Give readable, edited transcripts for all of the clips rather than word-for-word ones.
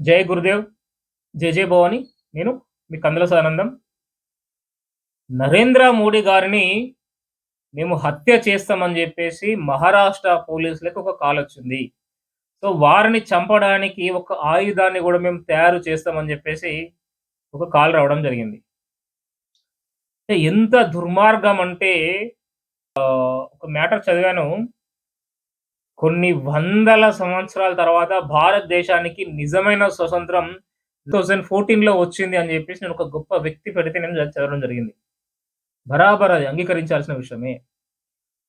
జై గురుదేవ్, జై జై భవాని. నేను మీ కందుల సదానందం. నరేంద్ర మోడీ గారిని మేము హత్య చేస్తామని జెప్పేసి మహారాష్ట్ర పోలీసులకి ఒక కాలొచ్చింది. సో, వారిని చంపడానికి ఒక ఆయుధాన్ని గూడా మేము తయారు చేస్తామని జెప్పేసి ఒక కాల్ రావడం జరిగింది. అంటే ఎంత దుర్మార్గం అంటే ఒక మ్యాటర్ చదివాను. కొన్ని వందల సంవత్సరాల తర్వాత భారతదేశానికి నిజమైన స్వతంత్రం 2014లో వచ్చింది అని జెప్పేసి నేను ఒక గొప్ప వ్యక్తి పెడితే నేను చదవడం జరిగింది. బరాబర్ అది అంగీకరించాల్సిన విషయమే.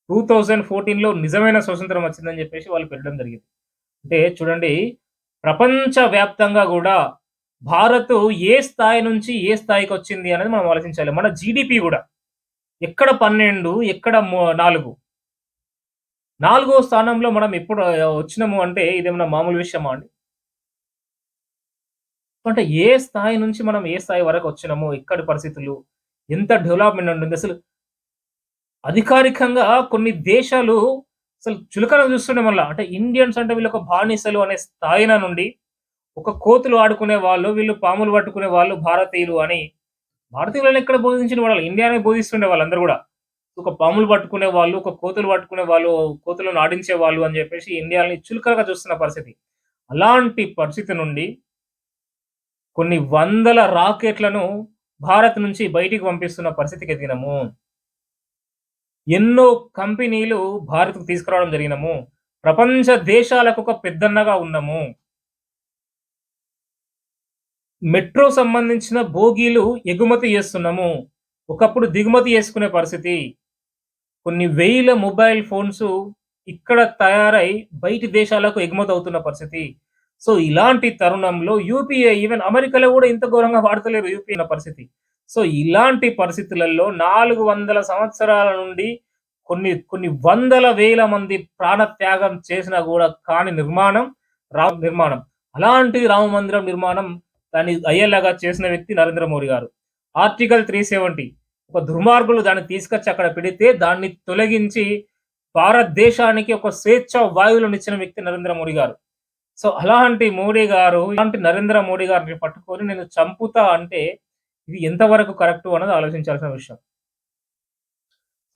2014లో నిజమైన స్వతంత్రం వచ్చిందని జెప్పేసి వాళ్ళు పెట్టడం జరిగింది. అంటే చూడండి, ప్రపంచ వ్యాప్తంగా గూడా భారత్ ఏ స్థాయి నుంచి ఏ స్థాయికొచ్చింది అనేది మనం ఆలోచించాలి. మన జీడీపీ గూడా ఎక్కడ 12, ఎక్కడ 4. 4 స్థానంలో మనం ఎప్పుడు వచ్చినాము అంటే ఇదేమన్నా మామూలు విషయమా అండి? అంటే ఏ స్థాయి నుంచి మనం ఏ స్థాయి వరకు వచ్చినాము, ఎక్కడి పరిస్థితులు, ఎంత డెవలప్‌మెంట్ ఉంటుంది. అసలు అధికారికంగా కొన్ని దేశాలు అసలు చులకన చూస్తుండే మళ్ళా. అంటే ఇండియన్స్ అంటే వీళ్ళొక బానిసలు అనే స్థాయిన నుండి, ఒక కోతులు ఆడుకునే వాళ్ళు, వీళ్ళు పాములు పట్టుకునే వాళ్ళు భారతీయులు అని భారతీయులని ఎక్కడ బోధించిన వాళ్ళు ఇండియానే బోధిస్తుండే వాళ్ళందరూ గూడా. ఒక పాములు పట్టుకునే వాళ్ళు, ఒక కోతులు పట్టుకునే వాళ్ళు, కోతులను ఆడించే వాళ్ళు అని జెప్పేసి ఇండియాని చులకనగా చూస్తున్న పరిస్థితి. అలాంటి పరిస్థితి నుండి కొన్ని వందల రాకెట్‌లను భారత్ నుంచి బయటికి పంపిస్తున్న పరిస్థితికి ఎదిగినాము. ఎన్నో కంపెనీలు భారత్‌కు తీసుకురావడం జరిగినాము. ప్రపంచ దేశాలకు ఒక పెద్దన్నగా ఉన్నాము. మెట్రో సంబంధించిన బోగీలు ఎగుమతి చేస్తున్నాము. ఒకప్పుడు దిగుమతి చేసుకునే పరిస్థితి. కొన్ని వేల మొబైల్ ఫోన్స్ ఇక్కడ తయారై బయటి దేశాలకు ఎగుమతవుతున్న పరిస్థితి. సో, ఇలాంటి తరుణంలో యూపీఐ ఈవెన్ అమెరికాలో గూడా ఇంత ఘోరంగా వాడతలేరు యూపీఐ అన్న పరిస్థితి. సో, ఇలాంటి పరిస్థితులలో 400 సంవత్సరాల నుండి కొన్ని కొన్ని వందల వేల మంది ప్రాణత్యాగం చేసినా గూడా కాని నిర్మాణం రామ నిర్మాణం. అలాంటి రామ మందిరం నిర్మాణం దాన్ని అయ్యేలాగా చేసిన వ్యక్తి నరేంద్ర మోడీ గారు. ఆర్టికల్ 370 ఒక దుర్మార్గులు దాన్ని తీసుకొచ్చి అక్కడ పెడితే దాన్ని తొలగించి భారతదేశానికి ఒక స్వేచ్ఛ వాయువులనిచ్చిన వ్యక్తి నరేంద్ర మోడీ గారు. సో, అలాంటి మోడీ గారు, ఇలాంటి నరేంద్ర మోడీ గారిని పట్టుకొని నేను చంపుతా అంటే ఇది ఎంతవరకు కరెక్టు అన్నది ఆలోచించాల్సిన విషయం.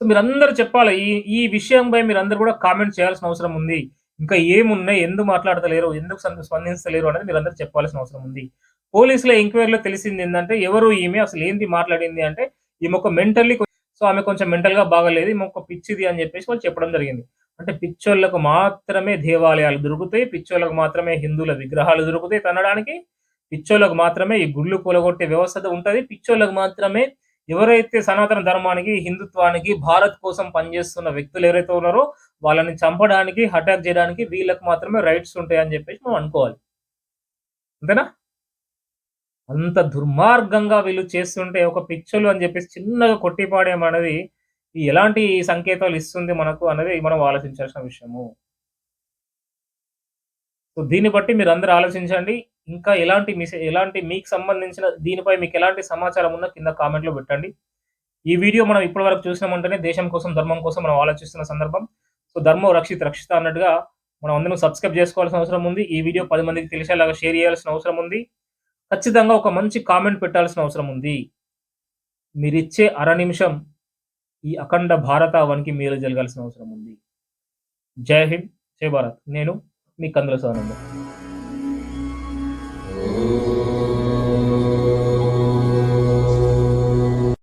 సో, మీరందరూ చెప్పాలి. ఈ ఈ విషయంపై మీరందరూ కూడా కామెంట్ చేయాల్సిన అవసరం ఉంది. ఇంకా ఏమున్నాయి? ఎందుకు మాట్లాడతలేరు? ఎందుకు స్పందించలేరు అనేది మీరందరూ చెప్పాల్సిన అవసరం ఉంది. పోలీసుల ఎంక్వైరీలో తెలిసిందేందంటే ఎవరు ఈమె? అసలేంది మాట్లాడింది అంటే ఈమె ఒక మెంటల్లీ సో, ఆమె కొంచెం మెంటల్‌గా బాగాలేదు. ఈమె ఒక పిచ్చిది అని చెప్పేసి వాళ్ళు చెప్పడం జరిగింది. అంటే పిచ్చోళ్ళకు మాత్రమే దేవాలయాలు దొరుకుతాయి. పిచ్చోళ్ళకు మాత్రమే హిందువుల విగ్రహాలు దొరుకుతాయి తన్నడానికి. పిచ్చోళ్ళకు మాత్రమే ఈ గుళ్ళు కూలగొట్టే వ్యవస్థ ఉంటది. పిచ్చోళ్ళకు మాత్రమే ఎవరైతే సనాతన ధర్మానికి, హిందుత్వానికి, భారత్ కోసం పనిచేస్తున్న వ్యక్తులు ఎవరైతే ఉన్నారో వాళ్ళని చంపడానికి, అటాక్ చేయడానికి వీళ్ళకి మాత్రమే రైట్స్ ఉంటాయని చెప్పేసి మనం అనుకోవాలి. అంతేనా? అంత దుర్మార్గంగా వీళ్ళు చేస్తుంటే ఒక పిచ్చోలు అని చెప్పేసి చిన్నగా కొట్టిపాడేయం అనేది ఎలాంటి సంకేతాలు ఇస్తుంది మనకు అనేది మనం ఆలోచించాల్సిన విషయము. సో, దీన్ని బట్టి మీరందరూ ఆలోచించండి. ఇంకా ఎలాంటి మీకు సంబంధించిన దీనిపై మీకెలాంటి సమాచారం ఉన్నా కింద కామెంట్‌లో పెట్టండి. ఈ వీడియో మనం ఇప్పటి వరకు చూసినామంటేనే దేశం కోసం, ధర్మం కోసం మనం ఆలోచిస్తున్న సందర్భం. సో, ధర్మో రక్షిత రక్షిత అన్నట్టుగా మనం అందరం సబ్‌స్క్రైబ్ చేసుకోవాల్సిన అవసరం ఉంది. ఈ వీడియో 10 మందికి తెలిసేలాగా షేర్ చేయాల్సిన అవసరం ఉంది. ఖచ్చితంగా ఒక మంచి కామెంట్ పెట్టాల్సిన అవసరం ఉంది. మీరిచ్చే అర నిమిషం ఈ అఖండ భారతావనికి మేలు జరగాల్సిన అవసరం ఉంది. జై హింద్, జై భారత్. నేను మీ కందుల సదానందం.